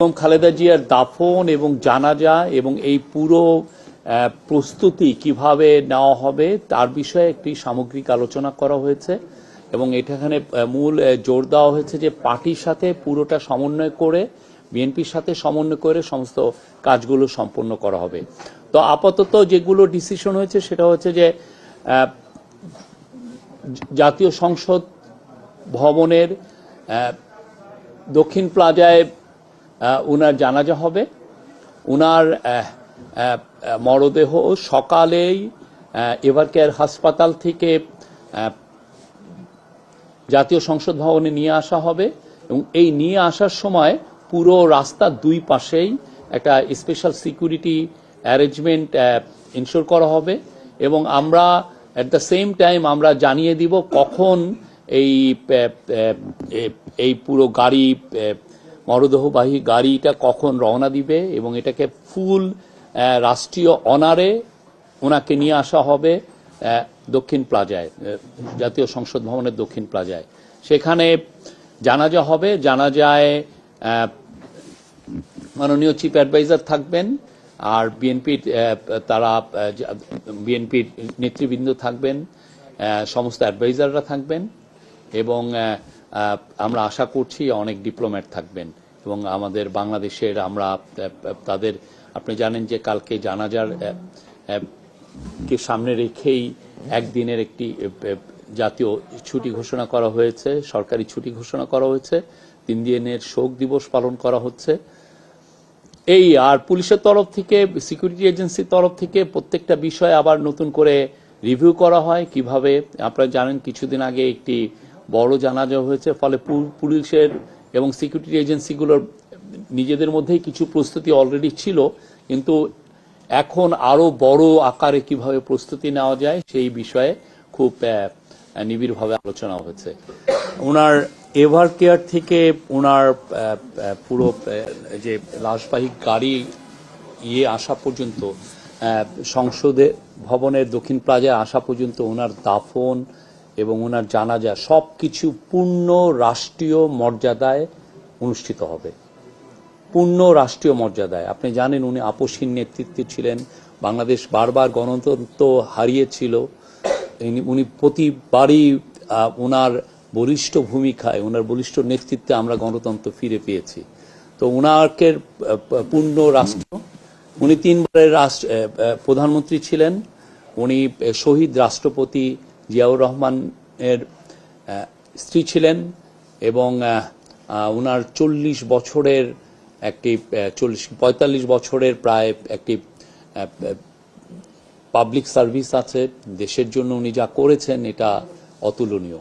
খালেদা জিয়ার দাফন এবং জানাজা এবং এই পুরো প্রস্তুতি কিভাবে নেওয়া হবে তার বিষয়ে একটি সামগ্রিক আলোচনা করা হয়েছে এবং এখানে মূল জোর দেওয়া হয়েছে যে পার্টির সাথে পুরোটা সমন্বয় করে বিএনপির সাথে সমন্বয় করে সমস্ত কাজগুলো সম্পন্ন করা হবে। তো আপাতত যেগুলো ডিসিশন হয়েছে সেটা হচ্ছে যে জাতীয় সংসদ ভবনের দক্ষিণ প্লাজায় উনার জানাজা হবে। উনার মরদেহ সকালেই এভারকেয়ার হাসপাতাল থেকে জাতীয় সংসদ ভবনে নিয়ে আসা হবে এবং এই নিয়ে আসার সময় পুরো রাস্তার দুই পাশেই একটা স্পেশাল সিকিউরিটি অ্যারেঞ্জমেন্ট ইনশিওর করা হবে এবং আমরা অ্যাট দ্য সেম টাইম আমরা জানিয়ে দিব কখন এই পুরো গাড়ি মরদেহবাহী গাড়িটা কখন রওনা দিবে এবং এটাকে ফুল রাষ্ট্রীয় অনারে ওনাকে নিয়ে আসা হবে দক্ষিণ প্লাজায়, জাতীয় সংসদ ভবনের দক্ষিণ প্লাজায়। সেখানে জানাজা হবে। জানাজায় মাননীয় চিফ অ্যাডভাইজার থাকবেন আর বিএনপির নেতৃবৃন্দ থাকবেন, সমস্ত অ্যাডভাইজাররা থাকবেন এবং আমরা আশা করছি অনেক ডিপ্লোম্যাট থাকবেন এবং আমাদের বাংলাদেশের আমরা তাদের, আপনি জানেন যে কালকে জানাজার কে সামনে রেখেই একদিনের একটি জাতীয় ছুটি ঘোষণা করা হয়েছে, সরকারি ছুটি ঘোষণা করা হয়েছে, 3 দিনের শোক দিবস পালন করা হচ্ছে। এই আর পুলিশের তরফ থেকে, সিকিউরিটি এজেন্সির তরফ থেকে প্রত্যেকটা বিষয় আবার নতুন করে রিভিউ করা হয় কিভাবে। আপনারা জানেন কিছুদিন আগে একটি বড় জানাজা হয়েছে, ফলে পুলিশের এবং সিকিউরিটি এজেন্সিগুলোর নিজেদের মধ্যেই কিছু প্রস্তুতি অলরেডি ছিল, কিন্তু এখন আরো বড় আকারে কিভাবে প্রস্তুতি নেওয়া যায় সেই বিষয়ে খুব নিবিড়ভাবে আলোচনা হয়েছে। ওনার এভারকেয়ার থেকে ওনার পুরো যে লাশবাহী গাড়ি আসা পর্যন্ত, সংসদে ভবনের দক্ষিণ প্লাজায় আসা পর্যন্ত ওনার দাফন এবং ওনার জানাজা সবকিছু পূর্ণ রাষ্ট্রীয় মর্যাদায় অনুষ্ঠিত হবে, পূর্ণ রাষ্ট্রীয় মর্যাদায়। আপনি জানেন উনি আপসহীন নেতৃত্বে ছিলেন, বাংলাদেশ বারবার গণতন্ত্র হারিয়েছিল, উনি প্রতিবারই ওনার বলিষ্ঠ ভূমিকায়, ওনার বলিষ্ঠ নেতৃত্বে আমরা গণতন্ত্র ফিরে পেয়েছি। তো ওনাকে পূর্ণ রাষ্ট্র, উনি 3 বারের প্রধানমন্ত্রী ছিলেন, উনি শহীদ রাষ্ট্রপতি জিয়াউর রহমানের স্ত্রী ছিলেন এবং ওনার 40 বছরের একটি 45 বছরের প্রায় একটি পাবলিক সার্ভিস আছে। দেশের জন্য উনি যা করেছেন এটা অতুলনীয়।